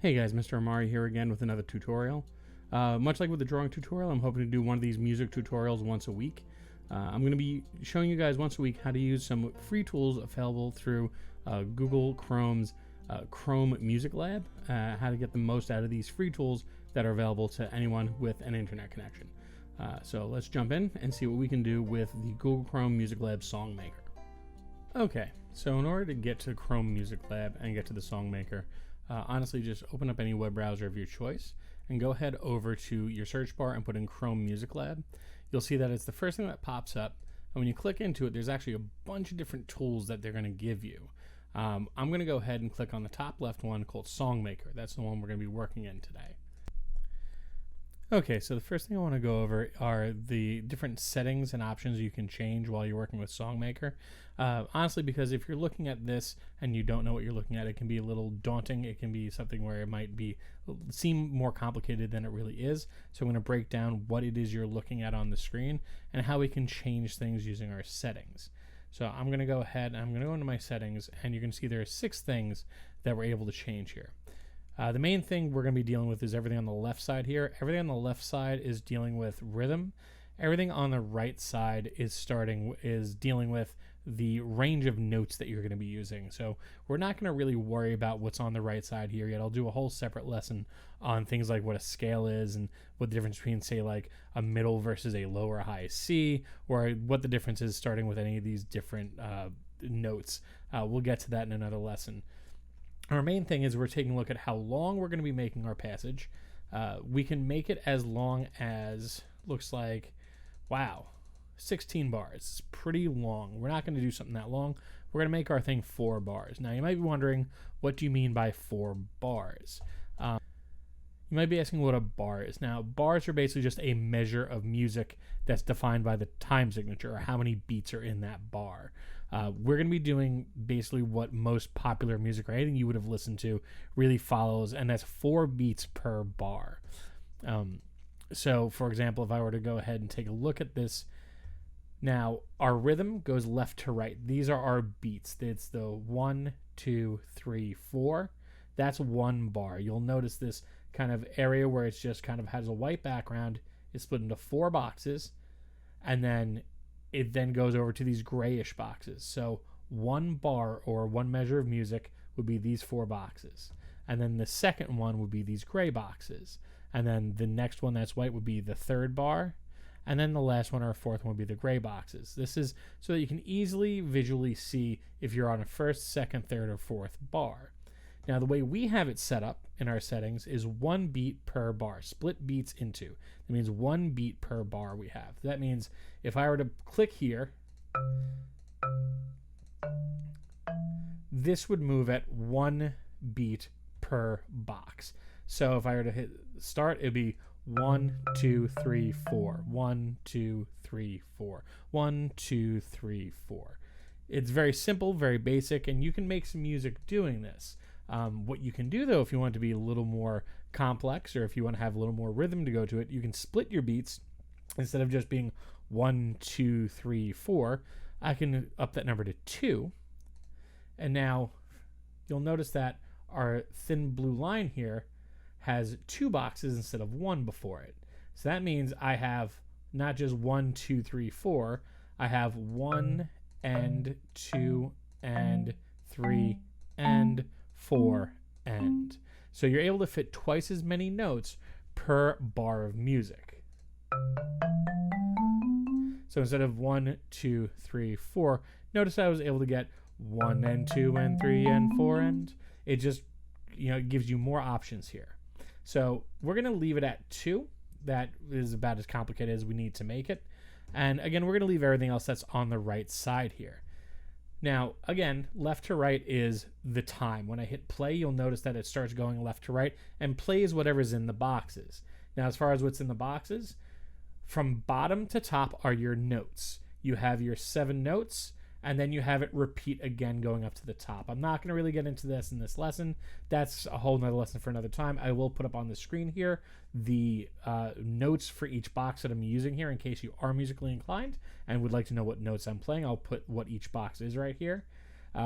Hey guys, Mr. Amari here again with another tutorial. Much like with the drawing tutorial, I'm hoping to do one of these music tutorials once a week. I'm going to be showing you guys once a week how to use some free tools available through Google Chrome's Chrome Music Lab, how to get the most out of these free tools that are available to anyone with an internet connection. So let's jump in and see what we can do with the Google Chrome Music Lab Song Maker. Okay, so in order to get to Chrome Music Lab and get to the Song Maker, honestly, just open up any web browser of your choice and go ahead over to your search bar and put in Chrome Music Lab. You'll see that it's the first thing that pops up, and when you click into it, there's actually a bunch of different tools that they're going to give you. I'm going to go ahead and click on the top left one called Song Maker. That's the one we're going to be working in today. Okay, so the first thing I want to go over are the different settings and options you can change while you're working with SongMaker. Honestly, because if you're looking at this and you don't know what you're looking at, it can be a little daunting. It can be something where it might seem more complicated than it really is. So I'm going to break down what it is you're looking at on the screen and how we can change things using our settings. So I'm going to go ahead and I'm going to go into my settings, and you can see there are 6 things that we're able to change here. The main thing we're going to be dealing with is everything on the left side here. Everything on the left side is dealing with rhythm. Everything on the right side is dealing with the range of notes that you're going to be using. So we're not going to really worry about what's on the right side here yet. I'll do a whole separate lesson on things like what a scale is and what the difference between, say, like a middle versus a low or high C, or what the difference is starting with any of these different notes. We'll get to that in another lesson. Our main thing is we're taking a look at how long we're going to be making our passage. We can make it as long as, looks like, wow, 16 bars. It's pretty long. We're not going to do something that long. We're going to make our thing 4 bars. Now, you might be wondering, what do you mean by 4 bars? You might be asking what a bar is. Now, bars are basically just a measure of music that's defined by the time signature, or how many beats are in that bar. We're going to be doing basically what most popular music or anything you would have listened to really follows, and that's 4 beats per bar. So, for example, if I were to go ahead and take a look at this, now our rhythm goes left to right. These are our beats. It's the 1, 2, 3, 4. That's 1 bar. You'll notice this kind of area where it's just kind of has a white background is split into 4 boxes, and then it then goes over to these grayish boxes. So 1 bar, or 1 measure of music, would be these 4 boxes. And then the second one would be these gray boxes. And then the next one that's white would be the 3rd bar. And then the last one, or 4th one, would be the gray boxes. This is so that you can easily visually see if you're on a 1st, 2nd, 3rd, or 4th bar. Now, the way we have it set up in our settings is 1 beat per bar, split beats into. That means 1 beat per bar we have. That means if I were to click here, this would move at 1 beat per box. So if I were to hit start, it'd be 1, 2, 3, 4, 1, 2, 3, 4, 1, 2, 3, 4. It's very simple, very basic, and you can make some music doing this. What you can do, though, if you want it to be a little more complex, or if you want to have a little more rhythm to go to it, you can split your beats. Instead of just being 1, 2, 3, 4, I can up that number to 2. And now you'll notice that our thin blue line here has 2 boxes instead of 1 before it. So that means I have not just 1, 2, 3, 4. I have 1 and 2 and 3 and 4 and. So you're able to fit twice as many notes per bar of music. So instead of 1, 2, 3, 4, notice I was able to get 1 and 2 and 3 and 4 and. It just, it gives you more options here. So we're going to leave it at 2. That is about as complicated as we need to make it. And again, we're going to leave everything else that's on the right side here. Now, again, left to right is the time. When I hit play, you'll notice that it starts going left to right, and play is whatever's in the boxes. Now, as far as what's in the boxes, from bottom to top are your notes. You have your 7 notes, and then you have it repeat again going up to the top. I'm not going to really get into this in this lesson. That's a whole nother lesson for another time. I will put up on the screen here the notes for each box that I'm using here in case you are musically inclined and would like to know what notes I'm playing. I'll put what each box is right here.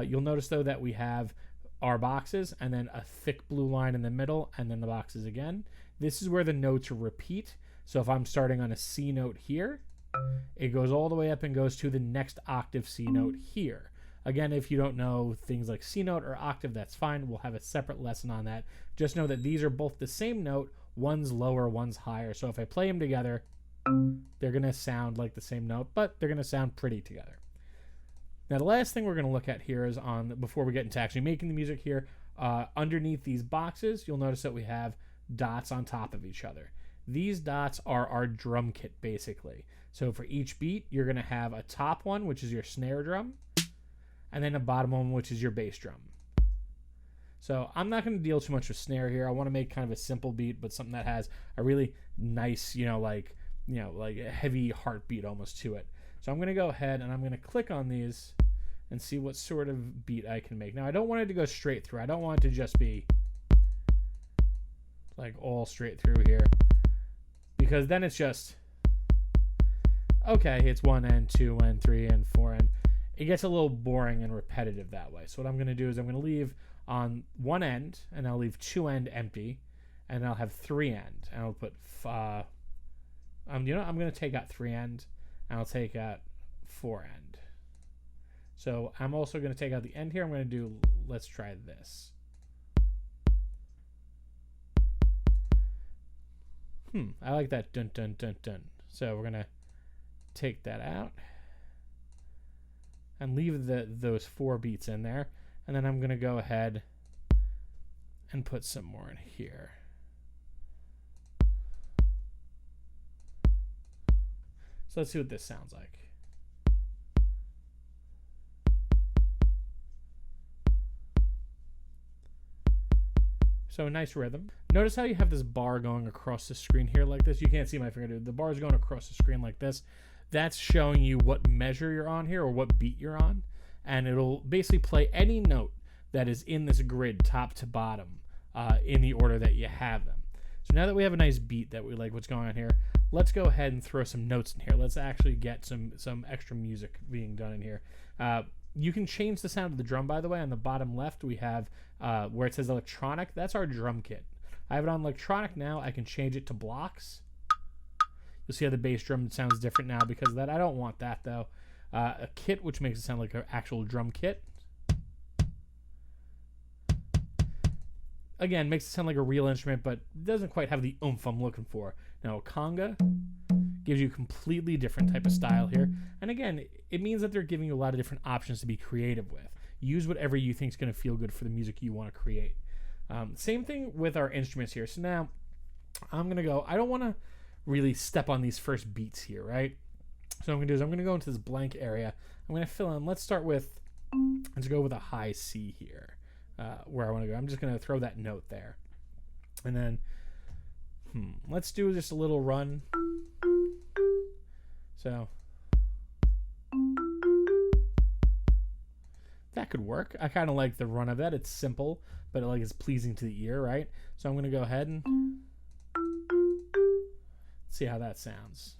You'll notice, though, that we have are boxes, and then a thick blue line in the middle, and then the boxes again. This is where the notes repeat. So if I'm starting on a C note here, it goes all the way up and goes to the next octave C note here. Again, if you don't know things like C note or octave, that's fine. We'll have a separate lesson on that. Just know that these are both the same note. One's lower, one's higher. So if I play them together, they're going to sound like the same note, but they're going to sound pretty together. Now, the last thing we're going to look at here is before we get into actually making the music here, underneath these boxes, you'll notice that we have dots on top of each other. These dots are our drum kit, basically. So for each beat, you're going to have a top one, which is your snare drum, and then a bottom one, which is your bass drum. So I'm not going to deal too much with snare here. I want to make kind of a simple beat, but something that has a really nice, like a heavy heartbeat almost to it. So I'm going to go ahead and I'm going to click on these and see what sort of beat I can make. Now, I don't want it to go straight through. I don't want it to just be like all straight through here, because then it's just, okay, it's 1 and 2 and 3 and 4 and it gets a little boring and repetitive that way. So what I'm going to do is I'm going to leave on one end, and I'll leave 2 end empty, and I'll have 3 end, and I'll put I'm going to take out 3 end, and I'll take out 4 end. So I'm also going to take out the end here. I'm going to do, let's try this. I like that dun dun dun dun. So we're going to take that out and leave those 4 beats in there. And then I'm going to go ahead and put some more in here. So let's see what this sounds like. So a nice rhythm. Notice how you have this bar going across the screen here like this. You can't see my finger, dude. The bar is going across the screen like this. That's showing you what measure you're on here or what beat you're on. And it'll basically play any note that is in this grid, top to bottom, in the order that you have them. So now that we have a nice beat that we like what's going on here, let's go ahead and throw some notes in here. Let's actually get some extra music being done in here. You can change the sound of the drum, by the way. On the bottom left, we have where it says electronic. That's our drum kit. I have it on electronic now. I can change it to blocks. You'll see how the bass drum sounds different now because of that. I don't want that, though. A kit, which makes it sound like an actual drum kit. Again, makes it sound like a real instrument, but doesn't quite have the oomph I'm looking for. Now, a conga gives you a completely different type of style here. And again, it means that they're giving you a lot of different options to be creative with. Use whatever you think is going to feel good for the music you want to create. Same thing with our instruments here. So now I'm going to go, I don't want to really step on these first beats here, right? So what I'm going to do is I'm going to go into this blank area. I'm going to fill in, let's go with a high C here, where I want to go. I'm just going to throw that note there. And then, let's do just a little run. So that could work. I kind of like the run of that. It's simple, but it's pleasing to the ear, right? So I'm going to go ahead and see how that sounds.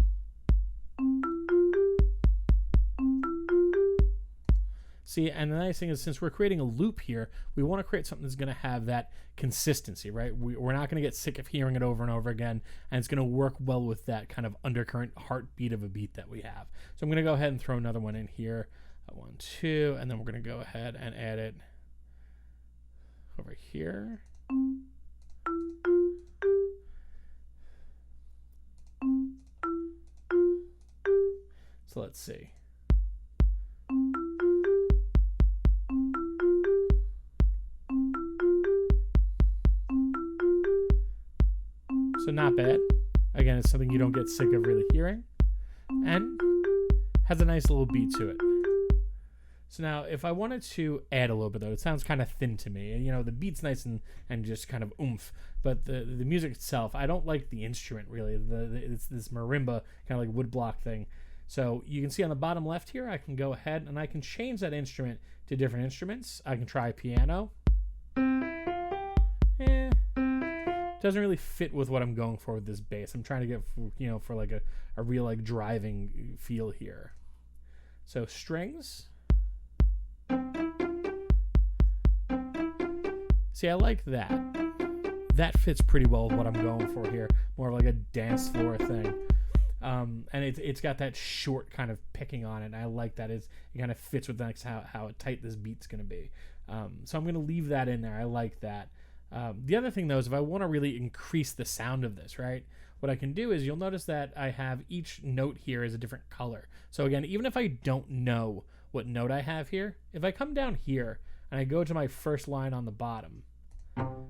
See, and the nice thing is, since we're creating a loop here, we want to create something that's going to have that consistency, right? We're not going to get sick of hearing it over and over again, and it's going to work well with that kind of undercurrent heartbeat of a beat that we have. So I'm going to go ahead and throw another one in here. 1, 2, and then we're going to go ahead and add it over here. So let's see. So not bad. Again, it's something you don't get sick of really hearing, and has a nice little beat to it. So now, if I wanted to add a little bit, though, it sounds kind of thin to me. And, the beat's nice and just kind of oomph, but the music itself, I don't like the instrument, really. It's this marimba, kind of like woodblock thing. So you can see on the bottom left here, I can go ahead and I can change that instrument to different instruments. I can try piano. Doesn't really fit with what I'm going for with this bass. I'm trying to get, for like a real like driving feel here. So strings. See, I like that. That fits pretty well with what I'm going for here. More of like a dance floor thing. And it's got that short kind of picking on it. And I like that. It kind of fits with how tight this beat's going to be. So I'm going to leave that in there. I like that. The other thing, though, is if I want to really increase the sound of this, right, what I can do is you'll notice that I have each note here is a different color. So again, even if I don't know what note I have here, if I come down here and I go to my first line on the bottom,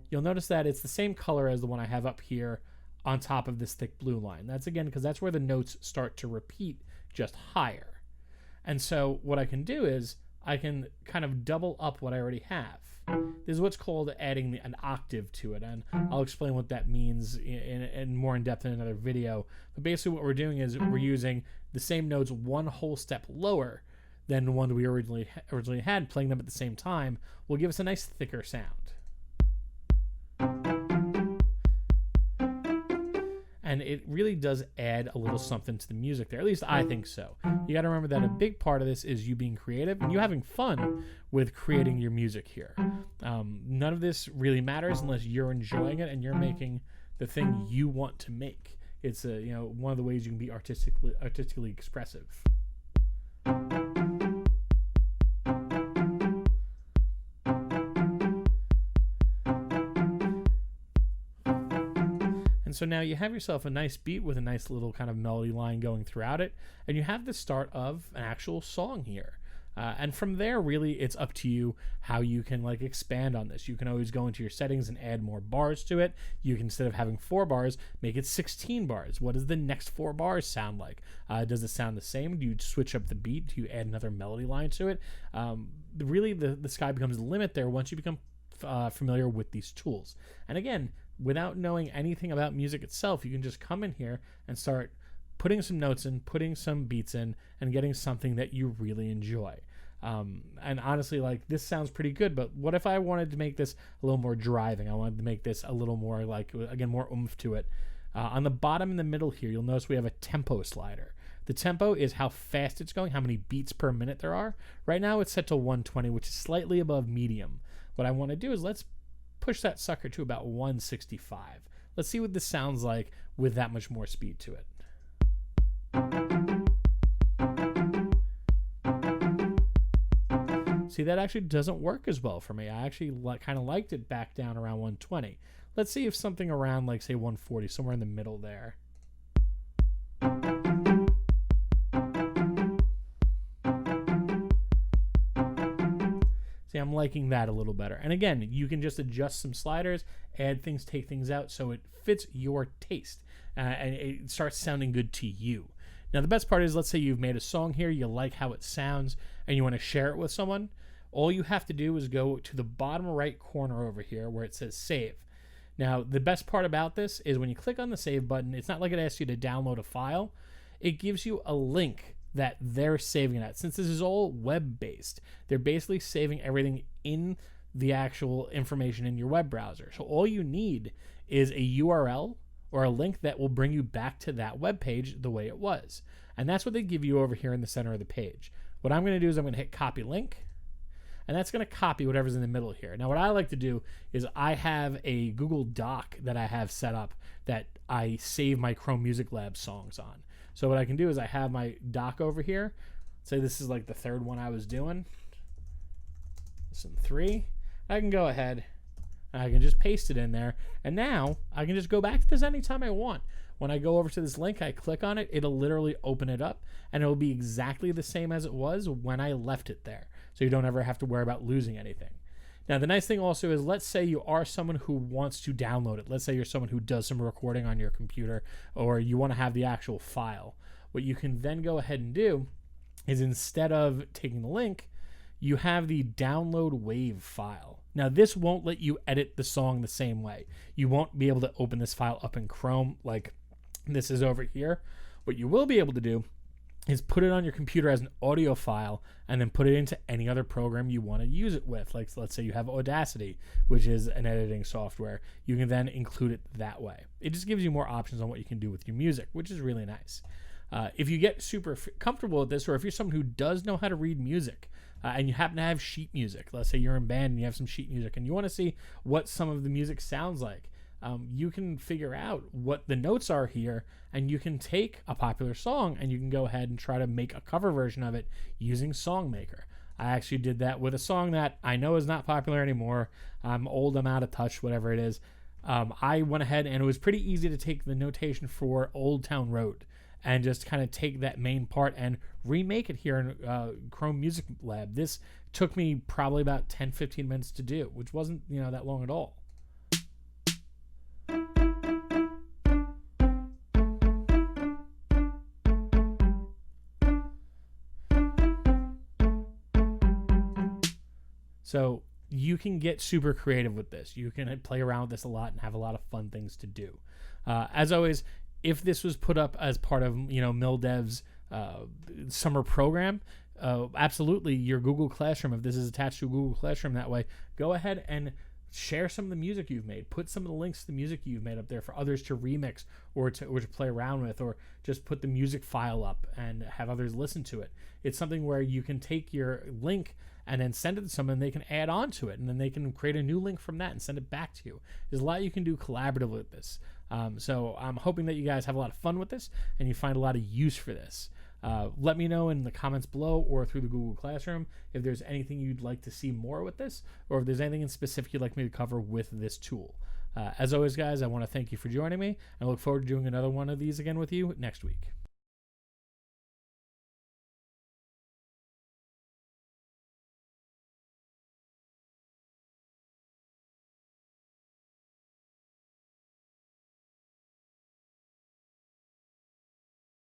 you'll notice that it's the same color as the one I have up here on top of this thick blue line. That's, again, because that's where the notes start to repeat just higher. And so what I can do is I can kind of double up what I already have. This is what's called adding an octave to it, and I'll explain what that means in more in depth in another video. But basically what we're doing is we're using the same notes one whole step lower than the one we originally had. Playing them at the same time will give us a nice thicker sound. And it really does add a little something to the music there. At least I think so. You got to remember that a big part of this is you being creative and you having fun with creating your music here. None of this really matters unless you're enjoying it and you're making the thing you want to make. It's one of the ways you can be artistically expressive. And so now you have yourself a nice beat with a nice little kind of melody line going throughout it, and you have the start of an actual song here. And from there, really, it's up to you how you can like expand on this. You can always go into your settings and add more bars to it. You can, instead of having 4 bars, make it 16 bars. What does the next 4 bars sound like? Does it sound the same? Do you switch up the beat? Do you add another melody line to it? Really, the sky becomes the limit there once you become familiar with these tools. And again, without knowing anything about music itself, you can just come in here and start putting some notes in, putting some beats in, and getting something that you really enjoy. And honestly, like, this sounds pretty good, but what if I wanted to make this a little more driving? I wanted to make this a little more, like, again, more oomph to it. On the bottom in the middle here, you'll notice we have a tempo slider. The tempo is how fast it's going, how many beats per minute there are. Right now it's set to 120, which is slightly above medium. What I want to do is let's push that sucker to about 165. Let's see what this sounds like with that much more speed to it. See, that actually doesn't work as well for me. I actually kind of liked it back down around 120. Let's see if something around, like, say 140, somewhere in the middle there. See, I'm liking that a little better. And again, you can just adjust some sliders, add things, take things out, so it fits your taste and it starts sounding good to you. Now, the best part is, let's say you've made a song here, you like how it sounds, and you want to share it with someone. All you have to do is go to the bottom right corner over here where it says save. Now, the best part about this is when you click on the save button, it's not like it asks you to download a file. It gives you a link that they're saving it at. Since this is all web-based, they're basically saving everything in the actual information in your web browser. So all you need is a URL or a link that will bring you back to that web page the way it was. And that's what they give you over here in the center of the page. What I'm going to do is I'm going to hit copy link, and that's going to copy whatever's in the middle here. Now, what I like to do is I have a Google Doc that I have set up that I save my Chrome Music Lab songs on. So what I can do is I have my doc over here. Say this is like the third one I was doing. This one 3. I can go ahead and I can just paste it in there. And now I can just go back to this anytime I want. When I go over to this link, I click on it, it'll literally open it up, and it'll be exactly the same as it was when I left it there. So you don't ever have to worry about losing anything. Now, the nice thing also is, let's say you are someone who wants to download it. Let's say you're someone who does some recording on your computer, or you want to have the actual file. What you can then go ahead and do is, instead of taking the link, you have the download wave file. Now, this won't let you edit the song the same way. You won't be able to open this file up in Chrome like this is over here. What you will be able to do is put it on your computer as an audio file and then put it into any other program you want to use it with. Like, let's say you have Audacity, which is an editing software. You can then include it that way. It just gives you more options on what you can do with your music, which is really nice. If you get super comfortable with this, or if you're someone who does know how to read music, and you happen to have sheet music. Let's say you're in band and you have some sheet music and you want to see what some of the music sounds like. You can figure out what the notes are here, and you can take a popular song and you can go ahead and try to make a cover version of it using Songmaker. I actually did that with a song that I know is not popular anymore. I'm old, I'm out of touch, whatever it is. I went ahead and it was pretty easy to take the notation for Old Town Road and just kind of take that main part and remake it here in Chrome Music Lab. This took me probably about 10-15 minutes to do, which wasn't that long at all. So you can get super creative with this. You can play around with this a lot and have a lot of fun things to do. As always, if this was put up as part of MilDev's summer program, absolutely your Google Classroom, if this is attached to Google Classroom that way, go ahead and share some of the music you've made. Put some of the links to the music you've made up there for others to remix or to play around with, or just put the music file up and have others listen to it. It's something where you can take your link and then send it to someone, and they can add on to it, and then they can create a new link from that and send it back to you. There's a lot you can do collaboratively with this. So I'm hoping that you guys have a lot of fun with this and you find a lot of use for this. Let me know in the comments below or through the Google Classroom if there's anything you'd like to see more with this, or if there's anything in specific you'd like me to cover with this tool. As always, guys, I want to thank you for joining me, and I look forward to doing another one of these again with you next week.